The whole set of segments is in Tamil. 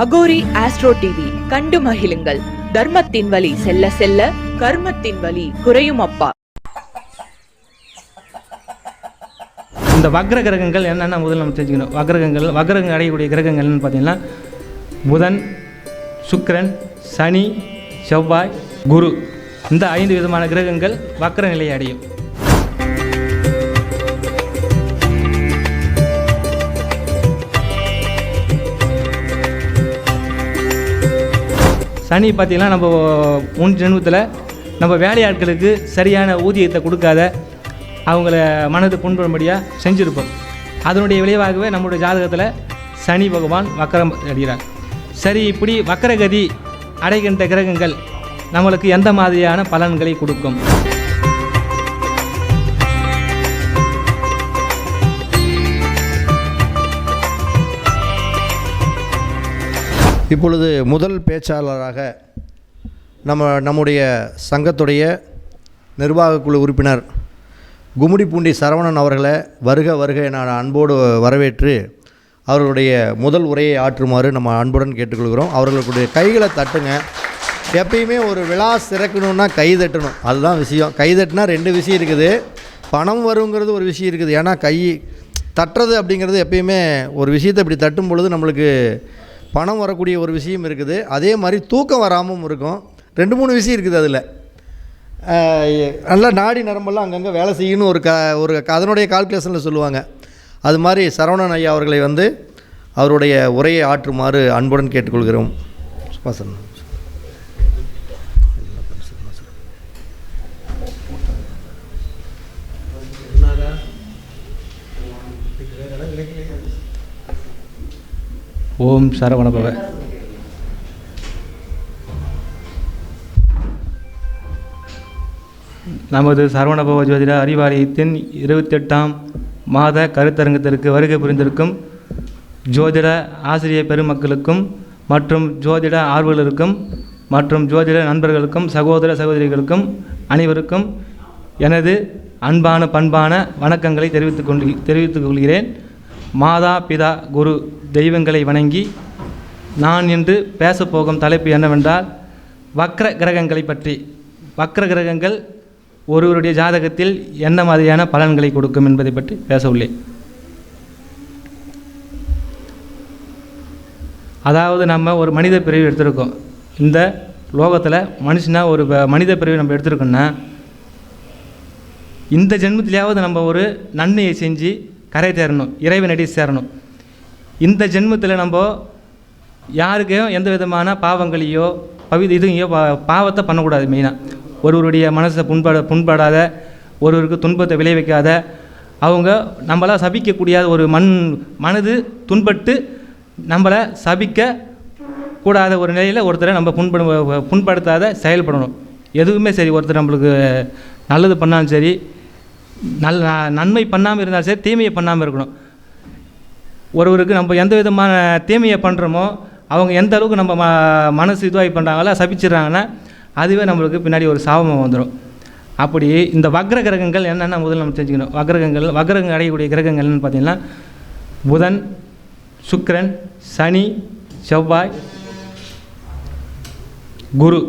அகோரி ஆஸ்ட்ரோ டிவி கண்டு மகிழுங்கள். தர்மத்தின் வழி செல்ல செல்ல கர்மத்தின் வழி குறையும் அப்பா. இந்த வக்ர கிரகங்கள் என்னென்ன முதல்ல நம்ம தெரிஞ்சுக்கணும். வக்ரகங்கள் அடையக்கூடிய கிரகங்கள்னு பார்த்தீங்கன்னா புதன், சுக்கிரன், சனி, செவ்வாய், குரு, இந்த 5 விதமான கிரகங்கள் வக்ர நிலையை அடையும். சனி பார்த்திங்கன்னா நம்ம முன் ஜென்மத்தில் நம்ம வேலையாட்களுக்கு சரியான ஊதியத்தை கொடுக்காத அவங்கள மனது புண்படும்படியாக செஞ்சுருப்போம். அதனுடைய விளைவாகவே நம்முடைய ஜாதகத்தில் சனி பகவான் வக்கரம் அடைகிறார். சரி, இப்படி வக்கரகதி அடைகின்ற கிரகங்கள் நம்மளுக்கு எந்த மாதிரியான பலன்களை கொடுக்கும்? இப்பொழுது முதல் பேச்சாளராக நம்முடைய சங்கத்துடைய நிர்வாகக்குழு உறுப்பினர் கும்மிடிப்பூண்டி சரவணன் அவர்களை வருக என அன்போடு வரவேற்று அவர்களுடைய முதல் உரையை ஆற்றுமாறு நம்ம அன்புடன் கேட்டுக்கொள்கிறோம். அவர்களுடைய கைகளை தட்டுங்க. எப்பயுமே ஒரு விழா சிறக்கணுன்னா கை தட்டணும், அதுதான் விஷயம். கை தட்டினா 2 விஷயம் இருக்குது. பணம் வருங்கிறது ஒரு விஷயம் இருக்குது. ஏன்னா கை தட்டுறது அப்படிங்கிறது எப்பயுமே ஒரு விஷயத்தை இப்படி தட்டும் பொழுது நம்மளுக்கு பணம் வரக்கூடிய ஒரு விஷயம் இருக்குது. அதே மாதிரி தூக்கம் வராமல் இருக்கும். 2-3 விஷயம் இருக்குது. அதில் நல்லா நாடி நரம்பெல்லாம் அங்கங்கே வேலை செய்யணும். ஒரு அதனுடைய கால்குலேஷனில் சொல்லுவாங்க. அது மாதிரி சரவணன் ஐயா அவர்களை அவருடைய உரையை ஆற்றுமாறு அன்புடன் கேட்டுக்கொள்கிறோம். சுபாசன். ஓம் சரவணபவ. நமது சரவணபவ ஜோதிட அறிவாலயத்தின் 28ஆம் மாத கருத்தரங்கத்திற்கு வருகை புரிந்திருக்கும் ஜோதிட ஆசிரியர் பெருமக்களுக்கும் மற்றும் ஜோதிட ஆர்வலருக்கும் மற்றும் ஜோதிட நண்பர்களுக்கும் சகோதர சகோதரிகளுக்கும் அனைவருக்கும் எனது அன்பான பண்பான வணக்கங்களை தெரிவித்துக் கொள்கிறேன். மாதா பிதா குரு தெய்வங்களை வணங்கி நான் இன்று பேசப்போகும் தலைப்பு என்னவென்றால் வக்ர கிரகங்களை பற்றி. வக்ர கிரகங்கள் ஒருவருடைய ஜாதகத்தில் என்ன மாதிரியான பலன்களை கொடுக்கும் என்பதை பற்றி பேச உள்ளேன். அதாவது நம்ம ஒரு மனித பிறவி எடுத்திருக்கோம். இந்த லோகத்தில் மனுஷனாக ஒரு மனித பிறவி நம்ம எடுத்திருக்கோன்னா இந்த ஜென்மத்திலேயாவது நம்ம ஒரு நன்மையை செஞ்சு கரை தேரணும், இறைவனடி சேரணும். இந்த ஜென்மத்தில் நம்ம யாருக்கையும் எந்த விதமான பாவங்களையோ இதுங்களையோ பாவத்தை பண்ணக்கூடாது. மெயினாக ஒருவருடைய மனசை புண்படாத, ஒருவருக்கு துன்பத்தை விளைவிக்காத, அவங்க நம்மளால் சபிக்கக்கூடிய ஒரு மனது துன்பட்டு நம்மளை சபிக்க கூடாத ஒரு நிலையில் ஒருத்தரை நம்ம புண்படுத்தாத செயல்படணும். எதுவுமே சரி, ஒருத்தர் நம்மளுக்கு நல்லது பண்ணாலும் சரி, நன்மை பண்ணாமல் இருந்தாலும் சரி, தீமையை பண்ணாமல் இருக்கணும். ஒருவருக்கு நம்ம எந்த விதமான தீமையை பண்ணுறோமோ அவங்க எந்த அளவுக்கு நம்ம மனசு இதுவாகி பண்ணுறாங்களோ சபிச்சிட்றாங்கன்னா அதுவே நம்மளுக்கு பின்னாடி ஒரு சாபமாக வந்துடும். அப்படி இந்த வக்ர கிரகங்கள் என்னென்ன முதல்ல நம்ம தெரிஞ்சுக்கணும். வக்ரங்கள் அடையக்கூடிய கிரகங்கள்னு பார்த்திங்கன்னா புதன், சுக்கிரன், சனி, செவ்வாய், குரு,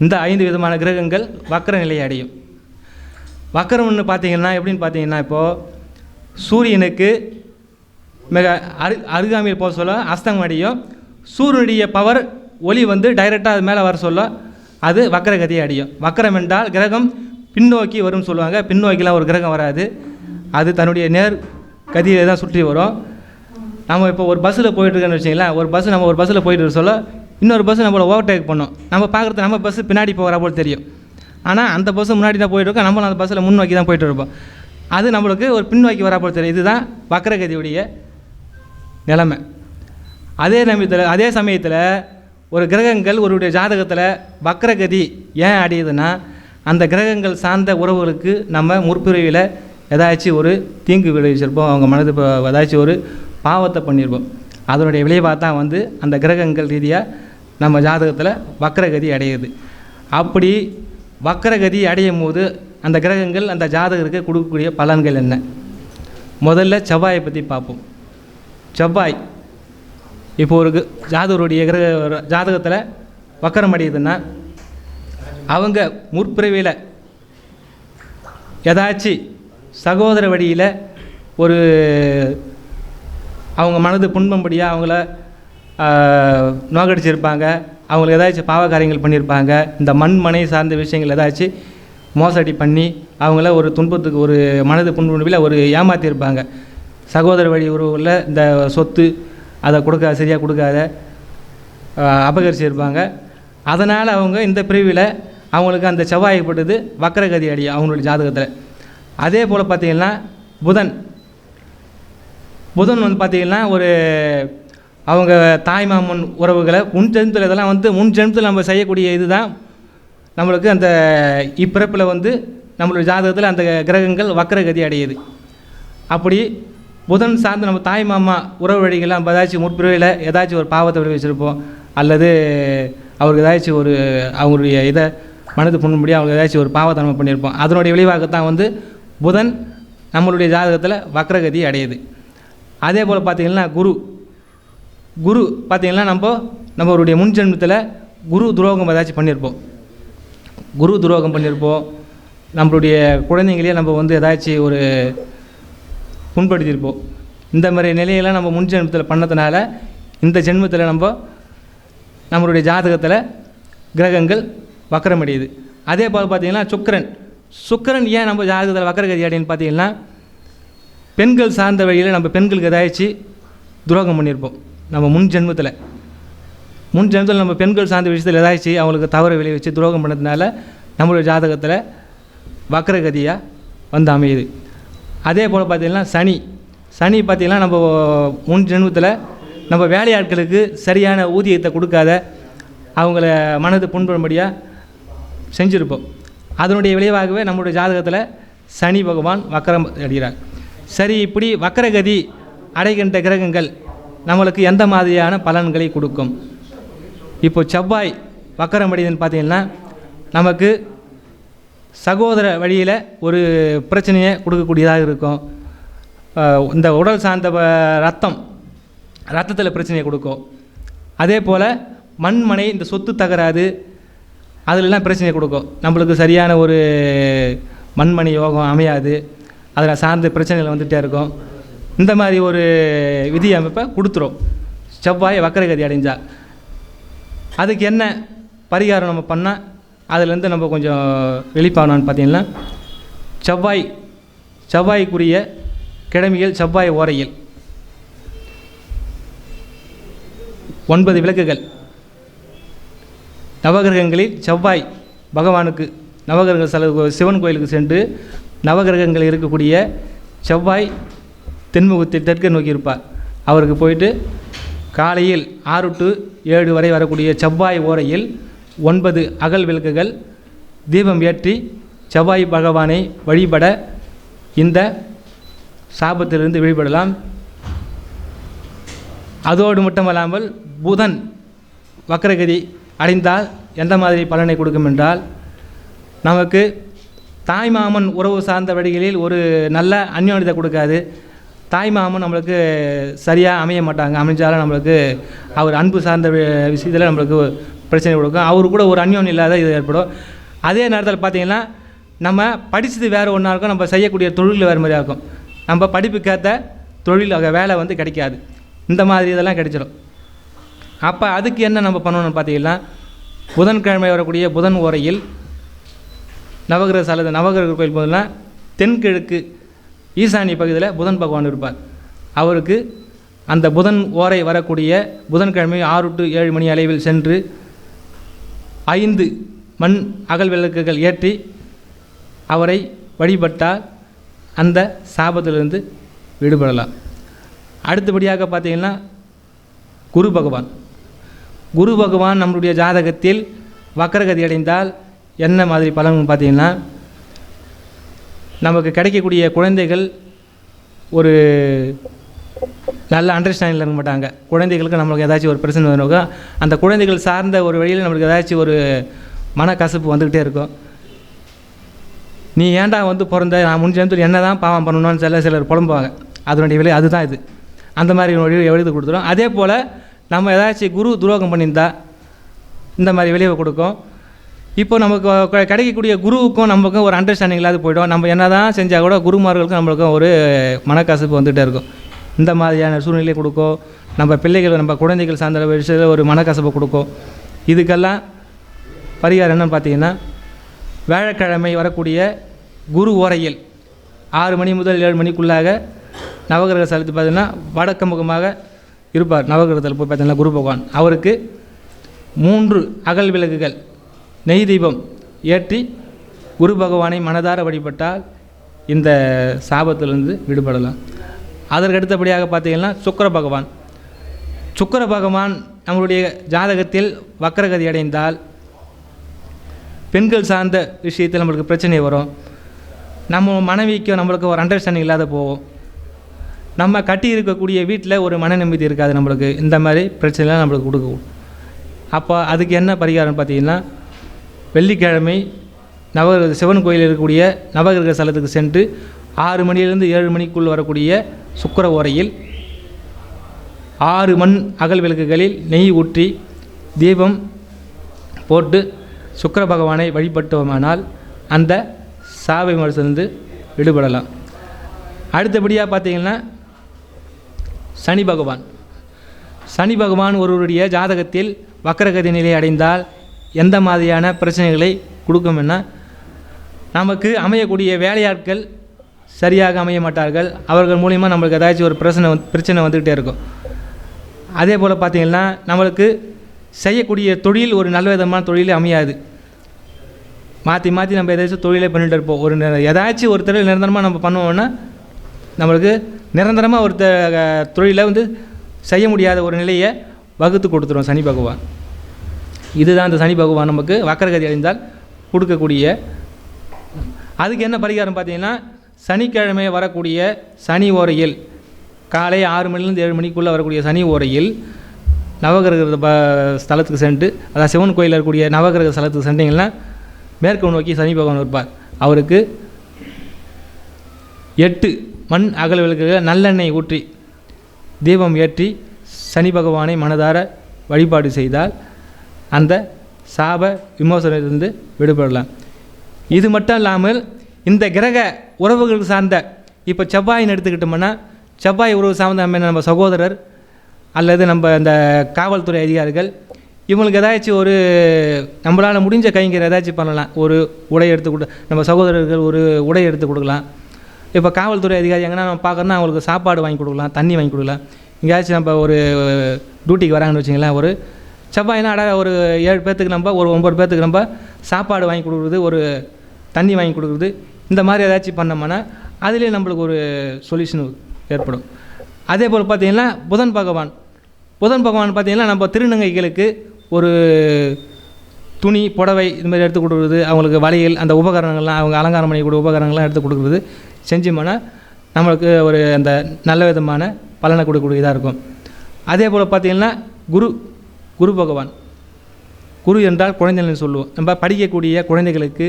இந்த 5 விதமான கிரகங்கள் வக்ர நிலையை அடையும். வக்கரம்னு பார்த்திங்கன்னா எப்படின்னு பார்த்தீங்கன்னா, இப்போது சூரியனுக்கு மிக அருகாமையில் போக சொல்ல அஸ்தங்கம் அடையும். சூரியனுடைய பவர் ஒளி டைரெக்டாக அது மேலே வர சொல்ல அது வக்கரகதியை அடையும். வக்கரம் என்றால் கிரகம் பின்னோக்கி வரும்னு சொல்லுவாங்க. பின்னோக்கிலாம் ஒரு கிரகம் வராது, அது தன்னுடைய நேர் கதியை தான் சுற்றி வரும். நம்ம இப்போ ஒரு பஸ்ஸில் போயிட்டுருக்கோன்னு வச்சிங்களேன், நம்ம ஒரு பஸ்ஸில் போயிட்டு சொல்ல இன்னொரு பஸ்ஸு நம்மளை ஓவர்டேக் பண்ணோம். நம்ம பார்க்குறது நம்ம பஸ்ஸு பின்னாடி போகிற போல் தெரியும். ஆனால் அந்த பஸ்ஸு முன்னாடி தான் போயிட்டுருக்கோம், நம்மளும் அந்த பஸ்ஸில் முன்னோக்கி தான் போயிட்டு இருப்போம். அது நம்மளுக்கு ஒரு பின்னோக்கி வரப்போல் தெரியும். இதுதான் வக்கரகதியுடைய நிலைமை. அதே சமயத்தில் ஒரு கிரகங்கள் ஒருடைய ஜாதகத்தில் வக்கரகதி ஏன் அடையுதுன்னா, அந்த கிரகங்கள் சார்ந்த உறவுகளுக்கு நம்ம முற்பிறவியில் ஏதாச்சும் ஒரு தீங்கு விளைவிச்சிருப்போம், அவங்க மனது ஏதாச்சும் ஒரு பாவத்தை பண்ணியிருப்போம். அதனுடைய விளைவாக தான் அந்த கிரகங்கள் ரீதியாக நம்ம ஜாதகத்தில் வக்கரகதி அடையுது. அப்படி வக்கரகதி அடையும் போது அந்த கிரகங்கள் அந்த ஜாதகருக்கு கொடுக்கக்கூடிய பலன்கள் என்ன? முதல்ல செவ்வாயை பற்றி பார்ப்போம். செவ்வாய் இப்போ ஒரு ஜாதகருடைய ஜாதகத்தில் வக்கரம் அடையுதுன்னா அவங்க முற்பிறவியில் ஏதாச்சும் சகோதர வழியில் ஒரு அவங்க மனது புண்பம்படியாக அவங்கள நோக்கடிச்சிருப்பாங்க, அவங்களுக்கு ஏதாச்சும் பாவ காரியங்கள் பண்ணியிருப்பாங்க, இந்த மண் சார்ந்த விஷயங்கள் ஏதாச்சும் மோசடி பண்ணி அவங்கள ஒரு துன்பத்துக்கு ஒரு மனது புண்படியில் ஒரு ஏமாற்றிருப்பாங்க. சகோதர வழி உறவுகளில் இந்த சொத்து அதை சரியாக கொடுக்காத அபகரிச்சிருப்பாங்க. அதனால் அவங்க இந்த பிரிவில் அவங்களுக்கு அந்த செவ்வாய்ப்பட்டது வக்கரகதி அடையும் அவங்களுடைய ஜாதகத்தில். அதே போல் பார்த்திங்கன்னா புதன் வந்து பார்த்திங்கன்னா ஒரு அவங்க தாய்மாமன் உறவுகளை முன்ஜென்மத்தில் இதெல்லாம் வந்து முன்ஜென்மத்தில் நம்ம செய்யக்கூடிய இது தான் நம்மளுக்கு அந்த இப்பிறப்பில் வந்து நம்மளுடைய ஜாதகத்தில் அந்த கிரகங்கள் வக்கரகதி அடையுது. அப்படி புதன் சார்ந்து நம்ம தாய் மாமா உறவு வழிகள் நம்ம ஏதாச்சும் முற்பிறவியில் ஏதாச்சும் ஒரு பாவத்தை விளைவிச்சிருப்போம், அல்லது அவருக்கு ஏதாச்சும் ஒரு அவங்களுடைய இதை மனது புண்ணும்படி அவங்களுக்கு ஏதாச்சும் ஒரு பாவத்தை நம்ம பண்ணியிருப்போம். அதனுடைய விளைவாகத்தான் வந்து புதன் நம்மளுடைய ஜாதகத்தில் வக்கரகதி அடையுது. அதே போல் பார்த்திங்கன்னா குரு பார்த்திங்கன்னா நம்மளுடைய முன்ஜென்மத்தில் குரு துரோகம் ஏதாச்சும் பண்ணியிருப்போம், நம்மளுடைய குழந்தைங்களே நம்ம வந்து ஏதாச்சும் ஒரு புண்படுத்தியிருப்போம். இந்த மாதிரி நிலையெல்லாம் நம்ம முன்ஜென்மத்தில் பண்ணதுனால இந்த ஜென்மத்தில் நம்மளுடைய ஜாதகத்தில் கிரகங்கள் வக்கரமடையுது. அதே போல் பார்த்திங்கன்னா சுக்கிரன் ஏன் நம்ம ஜாதகத்தில் வக்கரகதி அடைன்னு பார்த்திங்கன்னா பெண்கள் சார்ந்த வழியில் நம்ம பெண்களுக்கு ஏதாச்சும் துரோகம் பண்ணியிருப்போம். நம்ம முன்ஜென்மத்தில் நம்ம பெண்கள் சார்ந்த விஷயத்தில் ஏதாச்சும் அவங்களுக்கு தவறு விளைவிச்சு துரோகம் பண்ணதுனால நம்மளுடைய ஜாதகத்தில் வக்கரகதியாக வந்து அமையுது. அதே போல் பார்த்திங்கன்னா சனி பார்த்திங்கன்னா நம்ம முன்ஜென்மத்தில் நம்ம வேலையாட்களுக்கு சரியான ஊதியத்தை கொடுக்காத அவங்கள மனது புண்படும்படியாக செஞ்சுருப்போம். அதனுடைய விளைவாகவே நம்மளுடைய ஜாதகத்தில் சனி பகவான் வக்கரம் அடைகிறார். சரி, இப்படி வக்கரகதி அடைகின்ற கிரகங்கள் நம்மளுக்கு எந்த மாதிரியான பலன்களை கொடுக்கும்? இப்போ செவ்வாய் வக்கரம் அடையுதுன்னு பார்த்திங்கன்னா நமக்கு சகோதர வழியில் ஒரு பிரச்சனையை கொடுக்கக்கூடியதாக இருக்கும். இந்த உடல் சார்ந்த ரத்தத்தில் பிரச்சனையை கொடுக்கும். அதே போல் மண்மனை இந்த சொத்து தகராது அதிலெல்லாம் பிரச்சனையை கொடுக்கும். நம்மளுக்கு சரியான ஒரு மண்மனை யோகம் அமையாது, அதில் சார்ந்த பிரச்சனைகள் வந்துகிட்டே இருக்கும். இந்த மாதிரி ஒரு விதி அமைப்பை கொடுத்துரும் செவ்வாய் வக்கரகதி அடைஞ்சால். அதுக்கு என்ன பரிகாரம் நம்ம பண்ணால் அதிலேருந்து நம்ம கொஞ்சம் வெளிப்பாகணும்னு பார்த்திங்கன்னா செவ்வாய்க்குரிய கிழமைகள் செவ்வாய் ஓரையில் 9 விளக்குகள் நவகிரகங்களில் செவ்வாய் பகவானுக்கு நவகிரக சிவன் கோயிலுக்கு சென்று நவகிரகங்கள் இருக்கக்கூடிய செவ்வாய் தென்முகத்தில் தெற்கு நோக்கி இருப்பார். அவருக்கு போயிட்டு காலையில் 6 to 7 வரை வரக்கூடிய செவ்வாய் ஓரையில் 9 அகல் விளக்குகள் தீபம் ஏற்றி செவ்வாய் பகவானை வழிபட இந்த சாபத்திலிருந்து வழிபடலாம். அதோடு மட்டுமல்லாமல் புதன் வக்கரகதி அடைந்தால் எந்த மாதிரி பலனை கொடுக்கும் என்றால், நமக்கு தாய்மாமன் உறவு சார்ந்த வழிகளில் ஒரு நல்ல அந்யோன்யத்தை கொடுக்காது. தாய்மாமன் நம்மளுக்கு சரியாக அமைய மாட்டாங்க. அமைஞ்சாலும் நம்மளுக்கு அவர் அன்பு சார்ந்த விஷயத்தில் நம்மளுக்கு பிரச்சனை கொடுக்கும். அவரு கூட ஒரு அந்யோன்யம் இல்லாத இது ஏற்படும். அதே நேரத்தில் பார்த்திங்கன்னா நம்ம படித்தது வேறு ஒன்றா இருக்கும், நம்ம செய்யக்கூடிய தொழில் வேறு மாதிரியாக இருக்கும். நம்ம படிப்புக்கேற்ற தொழில் வேலை வந்து கிடைக்காது. இந்த மாதிரி இதெல்லாம் கிடைச்சிடும். அப்போ அதுக்கு என்ன நம்ம பண்ணணும்னு பார்த்திங்கன்னா, புதன்கிழமை வரக்கூடிய புதன் ஓரையில் நவகிரக கோயில் போதுன்னா தென்கிழக்கு ஈசானிய பகுதியில் புதன் பகவான் இருப்பார். அவருக்கு அந்த புதன் ஓரை வரக்கூடிய புதன்கிழமை 6 to 7 மணி அளவில் சென்று 5 மண் அகல் விளக்குகள் ஏற்றி அவரை வழிபட்டால் அந்த சாபத்திலிருந்து விடுபடலாம். அடுத்தபடியாக பார்த்திங்கன்னா குரு பகவான் நம்மளுடைய ஜாதகத்தில் வக்கரகதி அடைந்தால் என்ன மாதிரி பலன் பார்த்திங்கன்னா, நமக்கு கிடைக்கக்கூடிய குழந்தைகள் ஒரு நல்ல அண்டர்ஸ்டாண்டிங்கில் இருக்க மாட்டாங்க. குழந்தைகளுக்கு நம்மளுக்கு ஏதாச்சும் ஒரு பிரச்சனை வரும். அந்த குழந்தைகள் சார்ந்த ஒரு வழியில் நம்மளுக்கு ஏதாச்சும் ஒரு மனக்கசப்பு வந்துக்கிட்டே இருக்கும். நீ ஏன்டா வந்து பிறந்த, நான் முடிஞ்ச என்ன தான் பாவம் பண்ணணும்னு சிலர் புலம்புவாங்க. அதனுடைய விலை அதுதான் இது. அந்த மாதிரி வழி எழுதி கொடுத்துரும். அதே போல் நம்ம ஏதாச்சும் குரு துரோகம் பண்ணியிருந்தா இந்த மாதிரி விளைவை கொடுக்கும். இப்போ நமக்கு கிடைக்கக்கூடிய குருவுக்கும் நமக்கும் ஒரு அண்டர்ஸ்டாண்டிங் இல்லாத போய்டும். நம்ம என்ன தான் செஞ்சால் கூட குருமார்களுக்கும் நம்மளுக்கும் ஒரு மனக்கசப்பு வந்துகிட்டே இருக்கும். இந்த மாதிரியான சூழ்நிலையை கொடுக்கும். நம்ம பிள்ளைகள் நம்ம குழந்தைகள் சார்ந்த விஷயத்தில் ஒரு மனக்கசப்பை கொடுக்கும். இதுக்கெல்லாம் பரிகாரம் என்னன்னு பார்த்தீங்கன்னா, வியாழக்கிழமை வரக்கூடிய குரு ஓரையில் 6 மணி முதல் 7 மணிக்குள்ளாக நவகிரக ஸ்தலத்து பார்த்தீங்கன்னா வடக்கு முகமாக இருப்பார். நவகிரகத்தில் போய் பார்த்தீங்கன்னா குரு பகவான் அவருக்கு 3 அகல் விளக்குகள் நெய் தீபம் ஏற்றி குரு பகவானை மனதார வழிபட்டால் இந்த சாபத்திலிருந்து விடுபடலாம். அதற்கு அடுத்தபடியாக பார்த்தீங்கன்னா சுக்கிர பகவான் நம்மளுடைய ஜாதகத்தில் வக்கரகதி அடைந்தால் பெண்கள் சார்ந்த விஷயத்தில் நம்மளுக்கு பிரச்சனை வரும். நம்ம மனைவிக்கு நம்மளுக்கு ஒரு அண்டர்ஸ்டாண்டிங் இல்லாத போவோம். நம்ம கட்டி இருக்கக்கூடிய வீட்டில் ஒரு மன நிம்மதி இருக்காது. நம்மளுக்கு இந்த மாதிரி பிரச்சனைலாம் நம்மளுக்கு கொடுக்கும். அப்போ அதுக்கு என்ன பரிகாரம்னு பார்த்தீங்கன்னா, வெள்ளிக்கிழமை சிவன் கோயில் இருக்கக்கூடிய நவகிரக ஸ்தலத்துக்கு சென்று 6 மணியிலிருந்து 7 மணிக்குள் வரக்கூடிய சுக்கிர ஓரையில் 6 மண் அகல் விளக்குகளில் நெய் ஊற்றி தீபம் போட்டு சுக்கிர பகவானை வழிபட்டோமானால் அந்த சாப விமர்சனத்திலிருந்து விடுபடலாம். அடுத்தபடியாக பார்த்தீங்கன்னா சனி பகவான் ஒருவருடைய ஜாதகத்தில் வக்கரகதி நிலை அடைந்தால் எந்த மாதிரியான பிரச்சனைகளை கொடுக்கும்னா, நமக்கு அமையக்கூடிய வேலையாட்கள் சரியாக அமைய மாட்டார்கள். அவர்கள் மூலிமா நம்மளுக்கு ஏதாச்சும் ஒரு பிரச்சனை வந்துக்கிட்டே இருக்கும். அதே போல் பார்த்திங்கன்னா, நம்மளுக்கு செய்யக்கூடிய தொழில் ஒரு நல்ல விதமான தொழிலே அமையாது. மாற்றி நம்ம ஏதாச்சும் தொழிலே பண்ணிகிட்டு இருப்போம். ஏதாச்சும் ஒரு தொழில் நிரந்தரமாக நம்ம பண்ணுவோம்னா நம்மளுக்கு நிரந்தரமாக ஒரு தொழிலை செய்ய முடியாத ஒரு நிலையை வகுத்து கொடுத்துரும் சனி பகவான். இதுதான் இந்த சனி பகவான் நமக்கு வக்கரகதி அடைந்தால் கொடுக்கக்கூடிய. அதுக்கு என்ன பரிகாரம் பார்த்தீங்கன்னா, சனிக்கிழமை வரக்கூடிய சனி ஓரையில் காலை 6 மணிலேருந்து 7 மணிக்குள்ளே வரக்கூடிய சனி ஓரையில் நவகிரக ஸ்தலத்துக்கு சென்று, அதாவது சிவன் கோயிலில் இருக்கக்கூடிய நவகிரக ஸ்தலத்துக்கு சென்றீங்கன்னா மேற்கு நோக்கி சனி பகவான் இருப்பார். அவருக்கு 8 மண் அகல் விளக்குகள் நல்லெண்ணெய் ஊற்றி தீபம் ஏற்றி சனி பகவானை மனதார வழிபாடு செய்தால் அந்த சாப விமோசனத்திலிருந்து விடுபடலாம். இது மட்டும் இல்லாமல் இந்த கிரக உறவுகள் சார்ந்த, இப்போ செவ்வாயின்னு எடுத்துக்கிட்டோம்னா, செவ்வாய் உறவு சார்ந்த நம்ம சகோதரர் அல்லது நம்ம இந்த காவல்துறை அதிகாரிகள், இவங்களுக்கு ஏதாச்சும் ஒரு நம்மளால் முடிஞ்ச கைங்கர் ஏதாச்சும் பண்ணலாம். ஒரு உடை எடுத்து நம்ம சகோதரர்கள் ஒரு உடை எடுத்து கொடுக்கலாம். இப்போ காவல்துறை அதிகாரி எங்கன்னா நம்ம பார்க்கணுன்னா அவங்களுக்கு சாப்பாடு வாங்கி கொடுக்கலாம், தண்ணி வாங்கி கொடுக்கலாம். எங்கேயாச்சும் நம்ம ஒரு டியூட்டிக்கு வராங்கன்னு வச்சிங்களேன், ஒரு செவ்வாய்னா ஒரு 7 பேர்த்துக்கு நம்ம ஒரு 9 பேர்த்துக்கு நம்ம சாப்பாடு வாங்கி கொடுக்குறது, ஒரு தண்ணி வாங்கி கொடுக்குறது, இந்த மாதிரி ஏதாச்சும் பண்ணோம்னா அதிலே நம்மளுக்கு ஒரு சொல்யூஷன் ஏற்படும். அதே போல் பார்த்திங்கன்னா புதன் பகவான் பார்த்திங்கன்னா நம்ம திருநங்கைகளுக்கு ஒரு துணி புடவை இது மாதிரி எடுத்து கொடுக்குறது, அவங்களுக்கு வளையல் அந்த உபகரணங்கள்லாம் அவங்க அலங்காரம் பண்ணிக்கூடிய உபகரணங்கள்லாம் எடுத்து கொடுக்குறது செஞ்சோம்னா நம்மளுக்கு ஒரு அந்த நல்ல விதமான பலனை கொடுக்கக்கூடியதாக இருக்கும். அதே போல் பார்த்திங்கன்னா குரு பகவான், குரு என்றால் குழந்தைகள்னு சொல்லுவோம். நம்ம படிக்கக்கூடிய குழந்தைகளுக்கு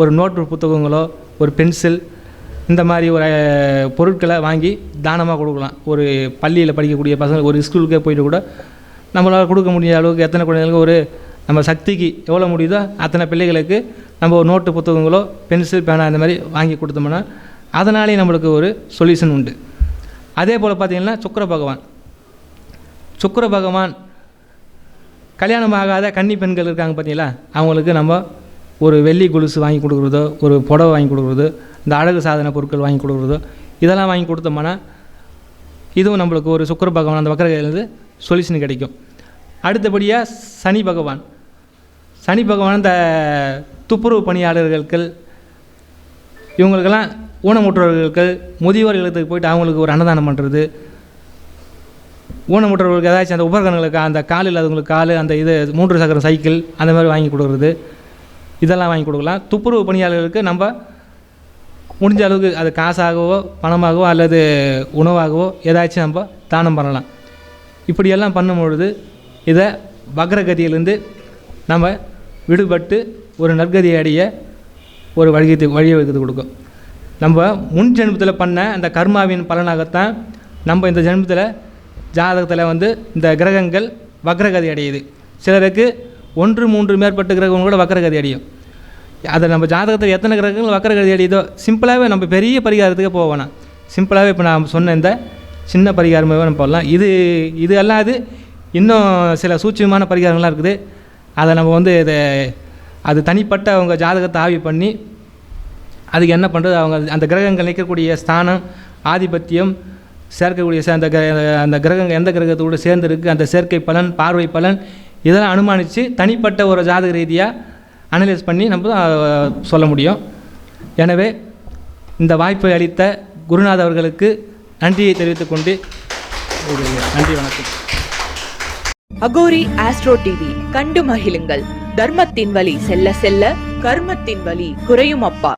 ஒரு நோட்டு புத்தகங்களோ ஒரு பென்சில் இந்த மாதிரி ஒரு பொருட்களை வாங்கி தானமாக கொடுக்கலாம். ஒரு பள்ளியில் படிக்கக்கூடிய பசங்களுக்கு, ஒரு ஸ்கூலுக்கே போய்ட்டு கூட நம்மளால் கொடுக்க முடியாத அளவுக்கு எத்தனை குழந்தைகளுக்கு ஒரு நம்ம சக்திக்கு எவ்வளோ முடியுதோ அத்தனை பிள்ளைகளுக்கு நம்ம ஒரு நோட்டு புத்தகங்களோ பென்சில் பேனா இந்த மாதிரி வாங்கி கொடுத்தோம்னா அதனாலே நம்மளுக்கு ஒரு சொல்யூஷன் உண்டு. அதே போல் பார்த்திங்கன்னா சுக்கிர பகவான் கல்யாணம் ஆகாத கன்னி பெண்கள் இருக்காங்க பார்த்தீங்களா, அவங்களுக்கு நம்ம ஒரு வெள்ளி கொலுசு வாங்கி கொடுக்குறதோ, ஒரு புடவை வாங்கி கொடுக்குறதோ, இந்த அழகு சாதன பொருட்கள் வாங்கி கொடுக்குறதோ, இதெல்லாம் வாங்கி கொடுத்தோம்னா இதுவும் நம்மளுக்கு ஒரு சுக்கிர பகவான் அந்த வக்கரகதியிலேருந்து சொல்யூஷன் கிடைக்கும். அடுத்தபடியாக சனி பகவான் இந்த துப்புரவு பணியாளர்கள், இவங்களுக்கெல்லாம் ஊனமுற்றவர்களுக்கு முதியோர் இல்லத்துக்கு போய்ட்டு அவங்களுக்கு ஒரு அன்னதானம் பண்ணுறது, ஊனமுற்றவர்களுக்கு ஏதாச்சும் அந்த உபகரணங்களுக்கு அந்த கால் இல்லாதவங்களுக்கு கால், அந்த 3 சக்கரம் சைக்கிள் அந்த மாதிரி வாங்கி கொடுக்குறது, இதெல்லாம் வாங்கி கொடுக்கலாம். துப்புரவு பணியாளர்களுக்கு நம்ம முடிஞ்ச அளவுக்கு அது காசாகவோ பணமாகவோ அல்லது உணவாகவோ ஏதாச்சும் நம்ம தானம் பண்ணலாம். இப்படியெல்லாம் பண்ணும்பொழுது இதை வக்ரகதியிலேருந்து நம்ம விடுபட்டு ஒரு நற்கதியை அடைய ஒரு வழிவகுத்து கொடுக்கும். நம்ம முன் ஜென்மத்தில் பண்ண அந்த கர்மாவின் பலனாகத்தான் நம்ம இந்த ஜென்மத்தில் ஜாதகத்தில் வந்து இந்த கிரகங்கள் வக்ரகதி அடையுது. சிலருக்கு 1, 3 மேற்பட்ட கிரகம் கூட வக்ரகதி அடையும். அதை நம்ம ஜாதகத்தில் எத்தனை கிரகங்கள் வக்ரகதி அடையுதோ சிம்பிளாகவே நம்ம பெரிய பரிகாரத்துக்கு போவோம். சிம்பிளாகவே இப்போ நான் சொன்ன இந்த சின்ன பரிகாரமாகவே நம்ம போடலாம். இது அல்லாது இன்னும் சில சூட்சமான பரிகாரங்கள்லாம் இருக்குது. அதை நம்ம வந்து அது தனிப்பட்ட அவங்க ஜாதகத்தை ஆய்வு பண்ணி அதுக்கு என்ன பண்ணுறது, அவங்க அந்த கிரகங்கள் நிற்கக்கூடிய ஸ்தானம், ஆதிபத்தியம், சேர்க்கக்கூடிய அந்த கிரகங்கள் எந்த கிரகத்தோடு சேர்ந்துருக்கு, அந்த சேர்க்கை பலன், பார்வை பலன், இதெல்லாம் அனுமானித்து தனிப்பட்ட ஒரு ஜாதக ரீதியாக அனலைஸ் பண்ணி நம்ம சொல்ல முடியும். எனவே இந்த வாய்ப்பை அளித்த குருநாத் அவர்களுக்கு நன்றியை தெரிவித்துக் கொண்டு நன்றி, வணக்கம். அகோரி ஆஸ்ட்ரோ டிவி கண்டு மகிழுங்கள். தர்மத்தின் வழி செல்ல செல்ல கர்மத்தின் வழி குறையும் அப்பா.